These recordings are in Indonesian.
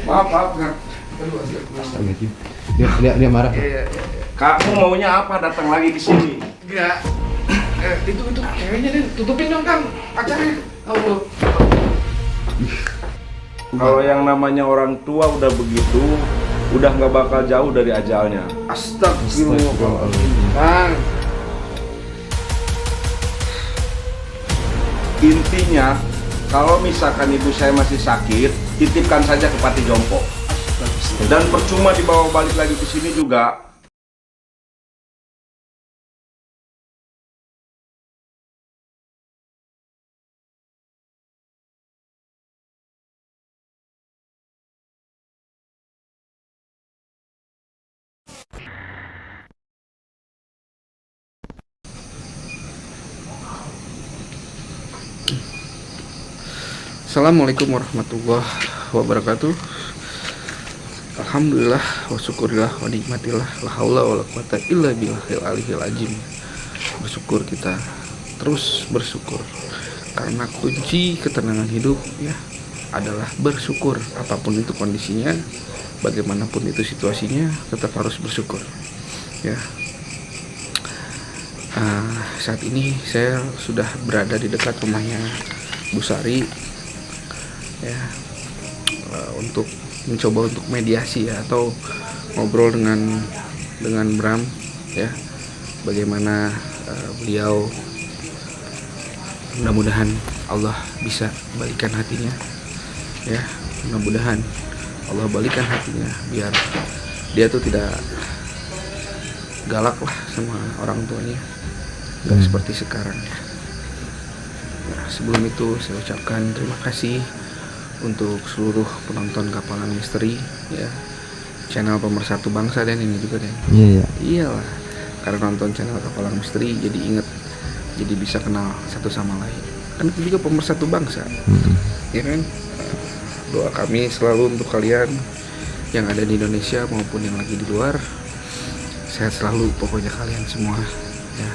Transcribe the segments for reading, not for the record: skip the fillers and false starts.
Maaf. Dia marah. Kamu maunya apa datang lagi di sini? Enggak. Itu ceweknya nih, tutupin dong Kang acaranya. Allah. Kalau yang namanya orang tua udah begitu, udah nggak bakal jauh dari ajalnya. Astagfirullahaladzim. Kang. Intinya, kalau misalkan ibu saya masih sakit, titipkan saja ke Panti Jompo. Dan percuma dibawa balik lagi ke sini juga. Assalamualaikum warahmatullahi wabarakatuh. Alhamdulillah wa syukurillah wa nikmatillah la haula wala quwata illa billahil aliyil azim. Bersyukur kita, terus bersyukur, karena kunci ketenangan hidup ya adalah bersyukur. Apapun itu kondisinya, bagaimanapun itu situasinya, tetap harus bersyukur ya. Saat ini saya sudah berada di dekat rumahnya Bu Sari ya, untuk mencoba untuk mediasi ya, atau ngobrol dengan Bram ya, bagaimana beliau, mudah-mudahan Allah bisa balikan hatinya ya, mudah-mudahan Allah balikan hatinya biar dia tuh tidak galak lah sama orang tuanya, nggak seperti sekarang ya. Nah, sebelum itu saya ucapkan terima kasih untuk seluruh penonton Kapalan Misteri ya, channel pemersatu bangsa, dan ini juga Den. Iyalah, karena nonton channel Kapalan Misteri jadi inget, jadi bisa kenal satu sama lain, kan itu juga pemersatu bangsa ya kan. Doa kami selalu untuk kalian yang ada di Indonesia maupun yang lagi di luar, sehat selalu pokoknya kalian semua ya.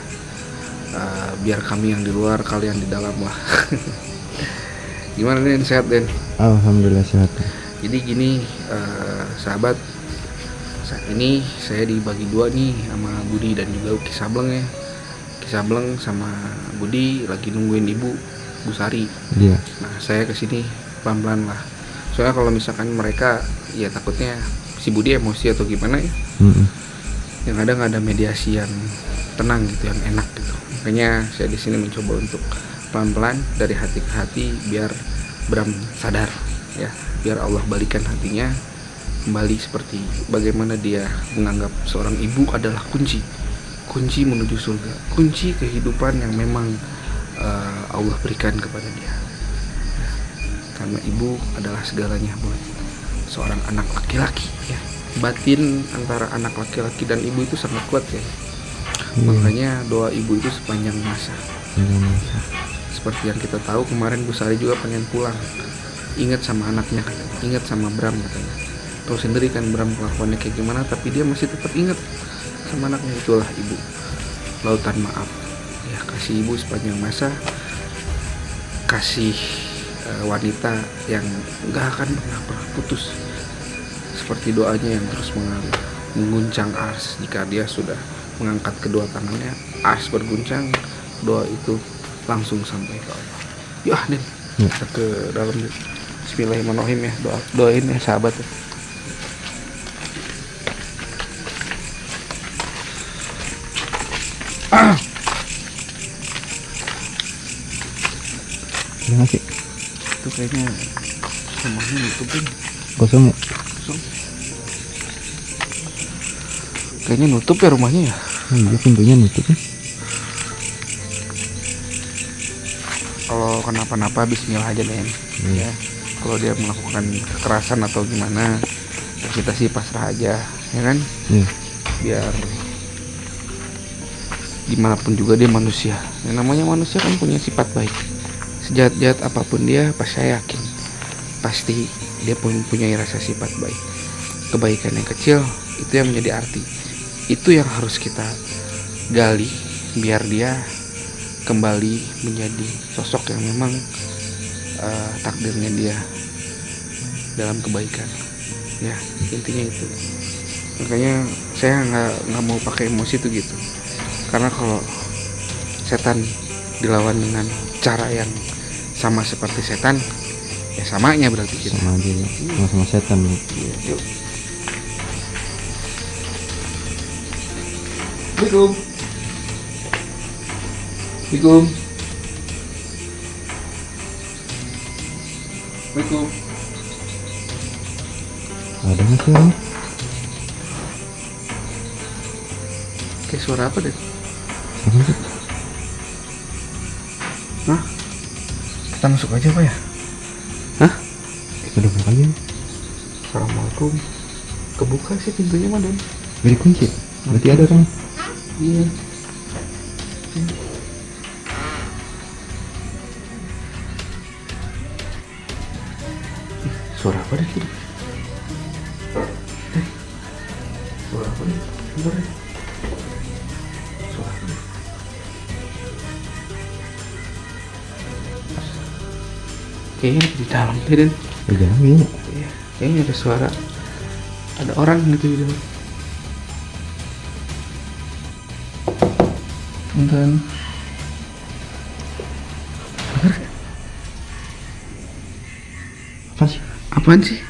Biar kami yang di luar, kalian di dalam lah. Gimana Den, sehat Den? Alhamdulillah sehat. Jadi gini sahabat, saat ini saya dibagi dua nih sama Budi dan juga Uki Sableng ya. Uki Sableng sama Budi lagi nungguin ibu Bu Sari. Iya. Nah saya kesini pelan-pelan lah. Soalnya kalau misalkan mereka, ya takutnya si Budi emosi atau gimana ya. Yang ada nggak ada mediasi yang tenang gitu, yang enak gitu. Makanya saya di sini mencoba untuk pelan-pelan dari hati ke hati biar Bram sadar ya, biar Allah balikan hatinya kembali seperti bagaimana dia menganggap seorang ibu adalah kunci menuju surga, kunci kehidupan yang memang Allah berikan kepada dia ya. Karena ibu adalah segalanya buat seorang anak laki-laki ya. Batin antara anak laki-laki dan ibu itu sangat kuat ya. Makanya doa ibu itu sepanjang masa. Seperti yang kita tahu kemarin Bu Sari juga pengen pulang, ingat sama anaknya katanya, ingat sama Bram katanya. Tahu sendiri kan Bram kelakuannya kayak gimana, tapi dia masih tetap ingat sama anaknya. Itulah ibu, lautan maaf ya. Kasih ibu sepanjang masa, kasih wanita yang gak akan pernah putus, seperti doanya yang terus mengalir, mengguncang ars. Jika dia sudah mengangkat kedua tangannya, ars berguncang, doa itu langsung sampai ke Allah. Yuk Den, kita ke dalam. Bismillahirrahmanirrahim ya, doain ya sahabat ya. Terima kasih. Itu kayaknya rumahnya nutupin. Kosong ya? Kosong. Kayaknya nutup ya rumahnya ya. Iya, pintunya nutup ya. Kalau kenapa-napa bismillah aja Den ya. Kalau dia melakukan kekerasan atau gimana, kita sih pasrah aja ya kan. Biar gimana pun juga dia manusia. Yang namanya manusia kan punya sifat baik. Sejahat-jahat apapun dia, pas saya yakin pasti dia pun punya rasa sifat baik. Kebaikan yang kecil itu yang menjadi arti. Itu yang harus kita gali biar dia kembali menjadi sosok yang memang takdirnya dia dalam kebaikan. Ya intinya itu. Makanya saya nggak mau pakai emosi tuh gitu. Karena kalau setan dilawan dengan cara yang sama seperti setan, ya samanya berarti kita. Sama aja ya. Sama-sama setan. Iya, yuk. Assalamualaikum. Assalamualaikum. Assalamualaikum. Ada nggak sih orang? Kayak suara apa deh? Siapa sih? Hah? Kita masuk aja Pak ya? Hah? Kita udah buka aja. Assalamualaikum. Kebuka sih pintunya mah Dan. Gak dikunci. Berarti ada orang. Iya. Suara apa deh tadi? Suara apa deh? Bentar deh. Suara apa deh? Kayaknya di dalam deh Den. Di dalam ini. Iya, kayaknya ada suara. Ada orang gitu di dalam. Bentar. Apa sih? Apaan sih?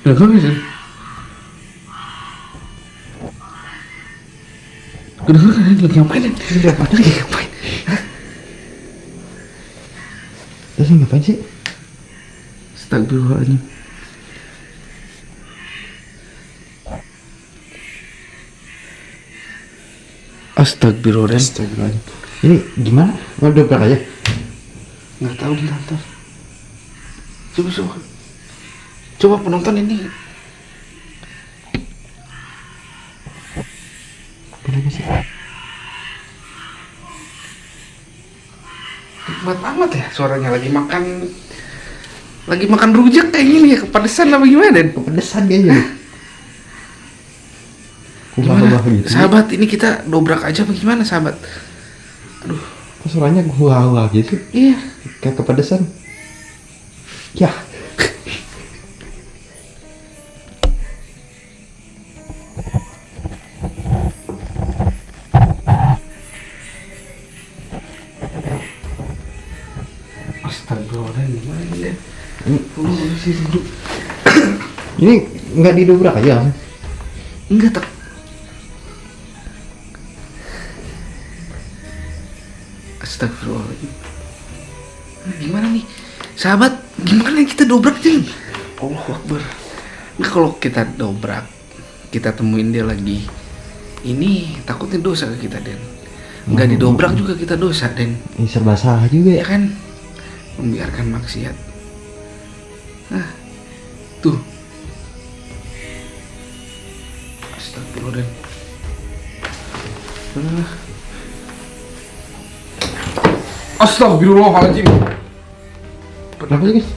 Gak tau sih. Kedengeran kan lagi ngapain? Lagi ngapain? Terus ngapain sih? Astagfirullahaladzim. Astagfirullahaladzim. Astagfirullahaladzim. Ini gimana? Mau dobrak aja? Nggak tahu bentar. Coba. Coba penonton ini. Kenapa sih? Nikmat amat ya suaranya lagi makan rujak kayak gini ya, kepedesan apa gimana Den? Kepedesan kayaknya. Gimana? Kubah gitu. Sahabat, ini kita dobrak aja apa gimana sahabat? Aduh. Kok suaranya gua gitu? Iya. Kayak kepedesan. Ya. Astagfirullahaladzim, gimana ini Den? Ini, ini nggak didobrak aja? Enggak tak. Astagfirullahaladzim. Gimana nih sahabat, gimana kita dobrak Den? Allahu Akbar. Nggak, kalau kita dobrak, kita temuin dia lagi, ini takutnya dosa ke kita Den. Nggak didobrak juga kita dosa Den. Ini serba salah juga Ya ya. kan, membiarkan maksiat. Nah, tuh. Astagfirullah Den. Astagfirullahaladzim. Kenapa sih guys?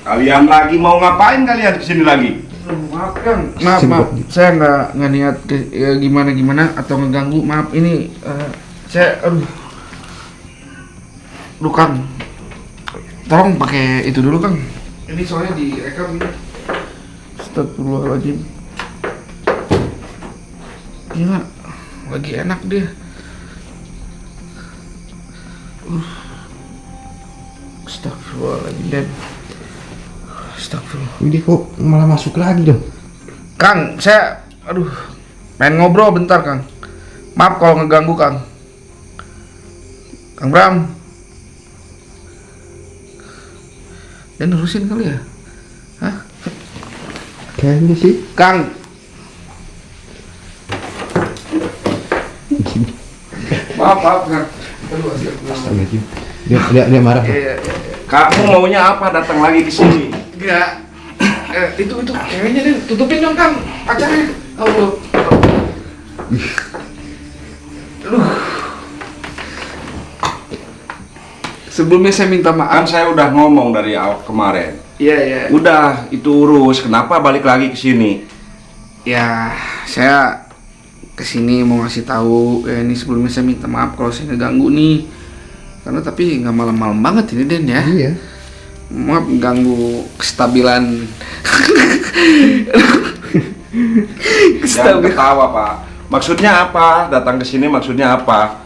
Kalian lagi mau ngapain kalian kesini lagi? Maaf Kang, maaf, saya nggak niat gimana atau ngeganggu, maaf ini saya Duh Kang, tolong pakai itu dulu Kang, ini soalnya direkam ini. Astagfirullahaladzim. Gila, lagi enak dia. Astagfirullahaladzim Den. Astagfirullah. Ini kok malah masuk lagi dong? Kang, saya pengen ngobrol bentar Kang. Maaf kalau ngeganggu Kang. Kang Bram. Dan nerusin kali ya? Hah? Kayaknya sih. Kang. Maaf Kang. Astagfirullahaladzim. Dia marah. Kamu maunya apa datang lagi ke sini? Enggak. Itu ceweknya nih, tutupin dong Kang kacarnya. Allah. Sebelumnya saya minta Kan maaf. saya udah ngomong dari awal kemarin. Iya, iya. Udah, itu urus. Kenapa balik lagi ke sini? Ya, saya kesini mau ngasih tahu ya, ini sebelumnya saya minta maaf kalau saya ngeganggu nih. Karena tapi nggak malam-malam banget ini Den ya. Iya. Maaf ganggu kestabilan. Jangan ketawa, Pak. Maksudnya apa? Datang ke sini maksudnya apa?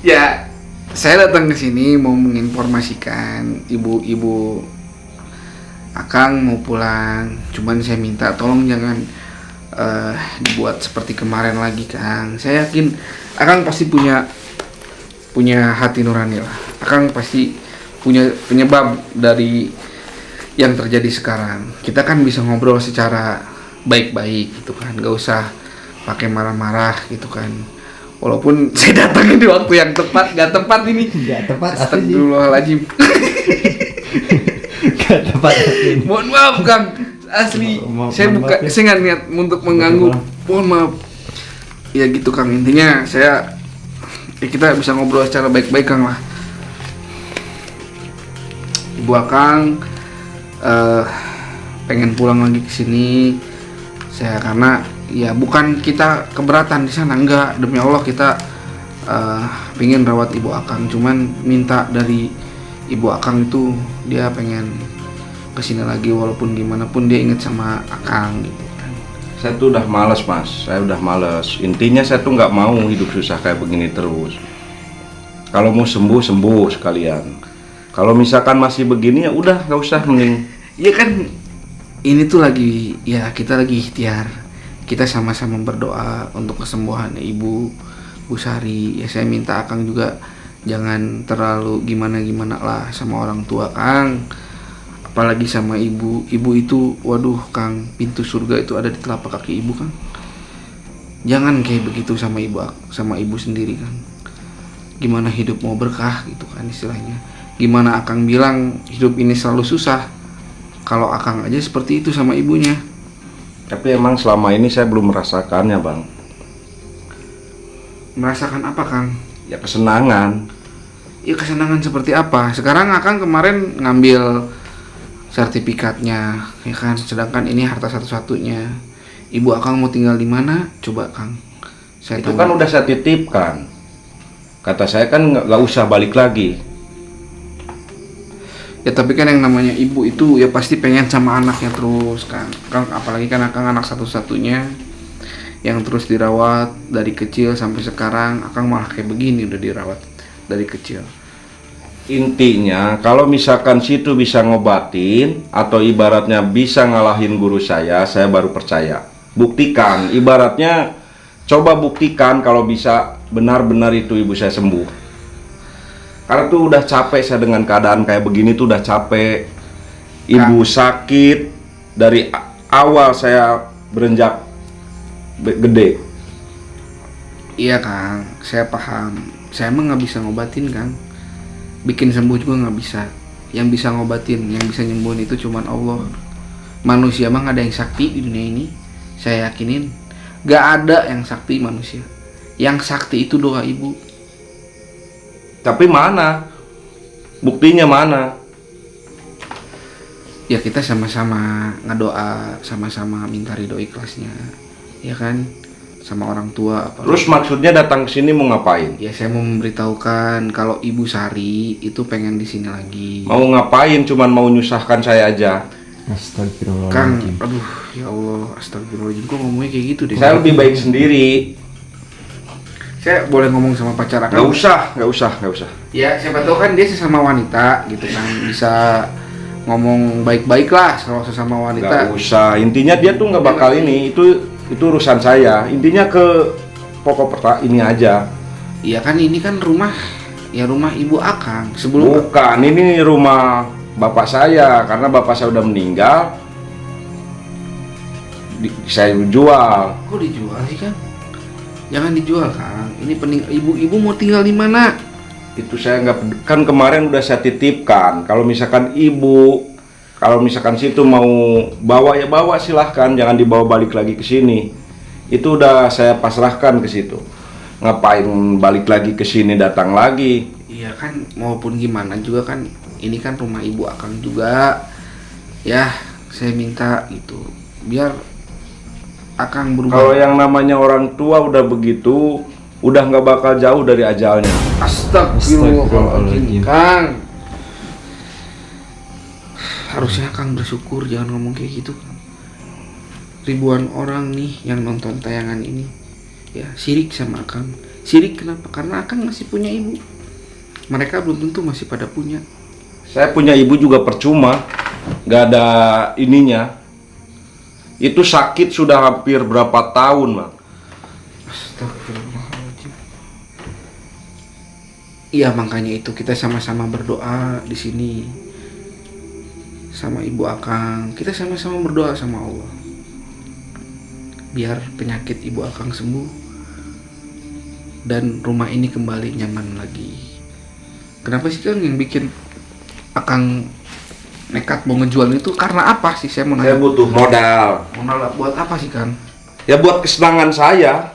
Ya, saya datang ke sini mau menginformasikan ibu-ibu Akang mau pulang. Cuman saya minta tolong jangan dibuat seperti kemarin lagi, Kang. Saya yakin Akang pasti punya hati nurani lah. Akang pasti punya penyebab dari yang terjadi sekarang. Kita kan bisa ngobrol secara baik-baik gitu kan, gak usah pakai marah-marah gitu kan. Walaupun saya datangnya di waktu yang tepat, gak tepat ini. Gak tepat asli. Astagfirullahaladzim. Gak tepat asli. Mohon maaf Kang, asli. Saya nggak niat untuk mengganggu. Mohon maaf. Ya gitu Kang, intinya saya kita bisa ngobrol secara baik-baik Kang lah. Ibu Akang pengen pulang lagi ke sini. Saya karena ya bukan kita keberatan di sana, enggak, demi Allah kita pengen rawat Ibu Akang, cuman minta dari Ibu Akang itu dia pengen kesini lagi walaupun gimana pun dia inget sama Akang gitu kan. Saya tuh udah males, Mas. Saya udah males. Intinya saya tuh nggak mau hidup susah kayak begini terus. Kalau mau sembuh, sembuh sekalian. Kalau misalkan masih begini ya udah nggak usah, mending. Iya kan, ini tuh lagi ya kita lagi ikhtiar. Kita sama-sama berdoa untuk kesembuhan Ibu Bu Sari. Ya saya minta Akang juga jangan terlalu gimana-gimana lah sama orang tua Kang. Apalagi sama ibu. Ibu itu waduh Kang, pintu surga itu ada di telapak kaki Ibu Kang. Jangan kayak begitu sama ibu sendiri Kang. Gimana hidup mau berkah gitu kan istilahnya. Gimana Akang bilang hidup ini selalu susah, kalau Akang aja seperti itu sama ibunya. Tapi emang selama ini saya belum merasakannya, Bang. Merasakan apa Kang? Ya kesenangan. Ya kesenangan seperti apa? Sekarang Akang kemarin ngambil sertifikatnya, ya kan. Sedangkan ini harta satu-satunya. Ibu Akang mau tinggal di mana? Coba Kang. Saya Itu tanya. kan udah saya titipkan. Kata saya kan nggak usah balik lagi. Ya tapi kan yang namanya ibu itu ya pasti pengen sama anaknya terus kan. Apalagi kan Akang anak satu-satunya yang terus dirawat dari kecil sampai sekarang. Akang malah kayak begini udah dirawat dari kecil. Intinya kalau misalkan situ bisa ngobatin atau ibaratnya bisa ngalahin guru saya baru percaya. Buktikan, ibaratnya coba buktikan kalau bisa benar-benar itu ibu saya sembuh. Karena tuh udah capek saya dengan keadaan kayak begini tuh udah capek. Ibu sakit dari awal saya berenjak gede. Iya Kang, saya paham. Saya emang nggak bisa ngobatin Kang. Bikin sembuh juga nggak bisa. Yang bisa ngobatin, yang bisa nyembuhin itu cuman Allah. Manusia emang ada yang sakti di dunia ini. Saya yakinin nggak ada yang sakti manusia. Yang sakti itu doa ibu. Tapi mana? Buktinya mana? Ya kita sama-sama ngedoa, sama-sama minta ridho ikhlasnya, ya kan, sama orang tua. Terus maksudnya datang ke sini mau ngapain? Ya saya mau memberitahukan kalau Ibu Sari itu pengen di sini lagi. Mau ngapain? Cuman mau nyusahkan saya aja. Kang, Astagfirullahaladzim. aduh, ya Allah, astagfirullahaladzim, kok ngomongnya kayak gitu deh. Saya lebih baik sendiri. Saya boleh ngomong sama pacar Akang? Nggak usah. Ya siapa tahu kan dia sesama wanita gitu kan, bisa ngomong baik-baik lah kalau sesama wanita. Nggak usah. Intinya dia tuh nggak bakal ini. Itu urusan saya. Intinya ke pokok ini aja. Iya kan ini kan rumah Ibu Akang sebelum. Bukan, ini rumah bapak saya. Karena bapak saya udah meninggal, saya jual. Kok dijual sih Kang? Jangan dijual Kang. Ini penting. Ibu mau tinggal di mana? Itu saya nggak, kan kemarin udah saya titipkan. Kalau misalkan situ mau bawa ya bawa, silahkan, jangan dibawa balik lagi ke sini. Itu udah saya pasrahkan ke situ. Ngapain balik lagi ke sini, datang lagi? Iya kan, maupun gimana juga kan ini kan rumah ibu akang juga. Ya, saya minta itu biar akang Kalau berubah. yang namanya orang tua udah begitu, udah nggak bakal jauh dari ajalnya. Astagfirullahaladzim, Kang. Harusnya Kang bersyukur, jangan ngomong kayak gitu, Kang. Ribuan orang nih yang nonton tayangan ini, ya sirik sama Akang. Sirik kenapa? Karena Akang masih punya ibu. Mereka belum tentu masih pada punya. Saya punya ibu juga percuma, nggak ada ininya. Itu sakit sudah hampir berapa tahun, Bang. Astagfirullahaladzim. Iya, makanya itu kita sama-sama berdoa di sini sama ibu Akang. Kita sama-sama berdoa sama Allah biar penyakit ibu Akang sembuh dan rumah ini kembali nyaman lagi. Kenapa sih Kang yang bikin Akang nekat mau ngejual itu karena apa sih? Saya mau Saya nanya. butuh modal. Modal buat apa sih Kang? Ya buat kesenangan saya.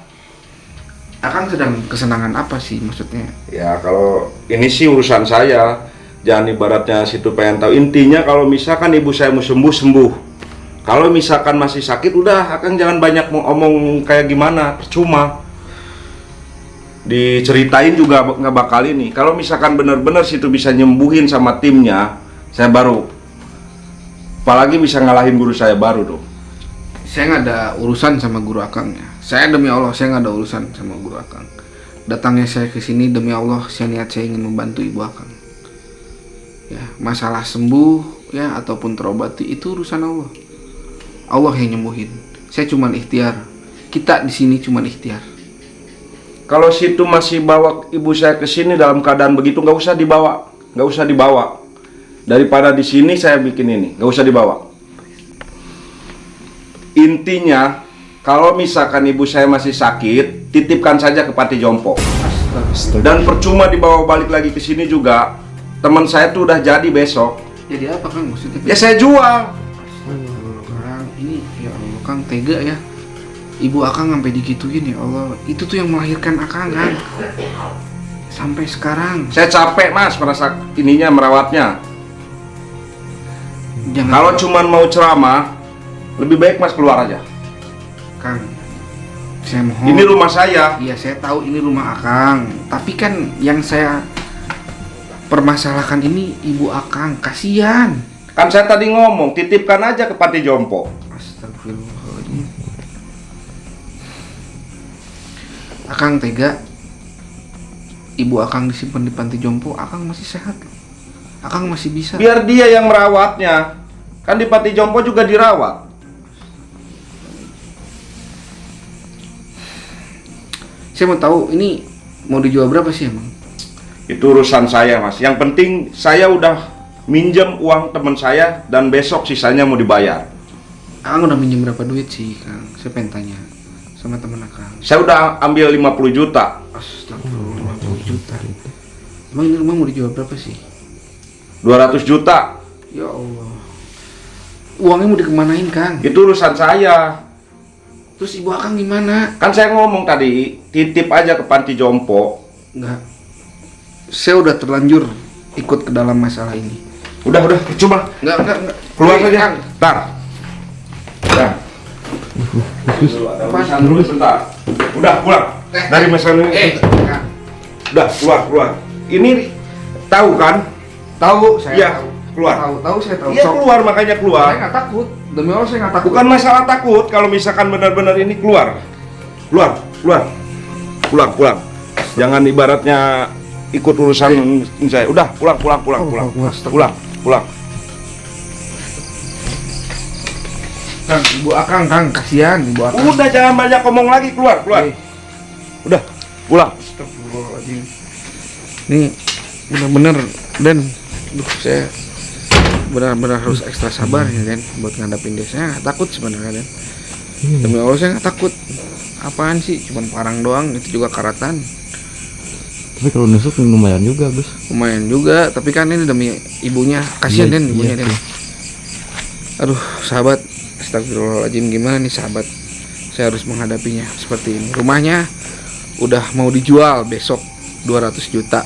Akang sedang kesenangan apa sih maksudnya? Ya kalau ini sih urusan saya. Jangan ibaratnya situ pengen tahu. Intinya kalau misalkan ibu saya mau sembuh. Kalau misalkan masih sakit, udah Akang jangan banyak ngomong kayak gimana, percuma. Diceritain juga nggak bakal ini. Kalau misalkan benar-benar situ bisa nyembuhin sama timnya, saya baru. Apalagi bisa ngalahin guru saya baru tuh. Saya nggak ada urusan sama guru Akang ya. Saya demi Allah saya nggak ada urusan sama guru Akang. Datangnya saya ke sini demi Allah, saya niat saya ingin membantu ibu Akang. Ya, masalah sembuh ya ataupun terobati itu urusan Allah. Allah yang nyembuhin. Saya cuman ikhtiar. Kita di sini cuman ikhtiar. Kalau situ masih bawa ibu saya ke sini dalam keadaan begitu, nggak usah dibawa. Daripada di sini saya bikin ini, nggak usah dibawa. Intinya, kalau misalkan ibu saya masih sakit, titipkan saja ke Panti Jompo. Dan percuma dibawa balik lagi ke sini juga. Teman saya tuh udah jadi besok. Jadi apa Kang maksudnya? Ya saya jual. Kang, ini ya Allah Kang tega ya. Ibu Akang sampai digituin ya Allah. Itu tuh yang melahirkan Akang Kang. Sampai sekarang. Saya capek Mas merasa ininya merawatnya. Jangan Kalau cuman mau ceramah, lebih baik Mas keluar aja. Kang, saya mohon. Ini rumah saya. Iya saya tahu ini rumah Akang. Tapi kan yang saya permasalahkan ini ibu Akang, kasihan. Kan saya tadi ngomong, titipkan aja ke Panti Jompo. Astagfirullahaladzim. Akang tega. Ibu Akang disimpan di Panti Jompo, Akang masih sehat loh. Akang masih bisa. Biar dia yang merawatnya. Kan di Panti Jompo juga dirawat. Saya mau tahu ini mau dijual berapa sih emang? Itu urusan saya Mas. Yang penting saya udah minjem uang teman saya dan besok sisanya mau dibayar. Akang udah minjem berapa duit sih Kang? Saya pengen tanya sama temen Akang. Saya udah ambil 50 juta. Astagfirullah, 50 juta. Emang ini rumah mau dijual berapa sih? 200 juta. Ya Allah. Uangnya mau dikemanain Kang? Itu urusan saya. Terus ibu Akang gimana? Kan saya ngomong tadi, titip aja ke Panti Jompo. Enggak. Saya udah terlanjur ikut ke dalam masalah ini. Udah, percuma. Enggak. Keluar Eh, saja. Kang. Ntar. Udah. Urusan dulu sebentar. Udah, pulang. Dari masalah ini. Kang. Udah, keluar. Ini tahu kan? Tahu saya Iya, tahu. keluar. Tahu saya tahu. Iya, Sok. keluar makanya Saya keluar. nggak takut. Demi Allah saya nggak takut. Bukan masalah takut kalau misalkan benar-benar ini keluar. Pulang. Jangan ibaratnya ikut urusan saya. Udah, pulang. Kang, ibu Akang, Kang, kasihan ibu Akang. Udah, jangan banyak ngomong lagi, keluar. Udah, pulang. Astagfirullahaladzim. Ini benar-benar dan saya benar-benar harus ekstra sabar ya kan buat ngadapin dia. Saya nggak takut sebenarnya kan. Demi Allah saya nggak takut. Apaan sih? Cuman parang doang. Itu juga karatan. Tapi kalau nusuk lumayan juga, Gus. Lumayan juga. Tapi kan ini demi ibunya. Kasihan Iya, Den ibunya iya, Den. Aduh sahabat. Astagfirullahaladzim, gimana nih sahabat? Saya harus menghadapinya seperti ini. Rumahnya udah mau dijual besok 200 juta.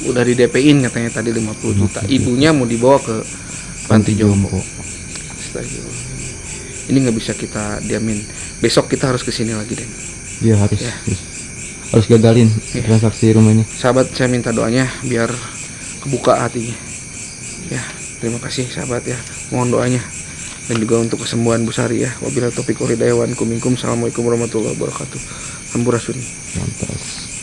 udah di DP-in katanya tadi 50 juta. Ibunya mau dibawa ke panti jompo. Astagfirullah. Ini nggak bisa kita diamin. Besok kita harus kesini lagi, Den. Iya harus. Ya. Harus gagalin Iya. transaksi rumah ini. Sahabat, saya minta doanya biar kebuka hatinya. Ya, terima kasih sahabat ya. Mohon doanya. Dan juga untuk kesembuhan Bu Sari ya. Wabillahi taufiq wal hidayah wa minkum. Assalamualaikum warahmatullahi wabarakatuh. Sampurasun. Mantap.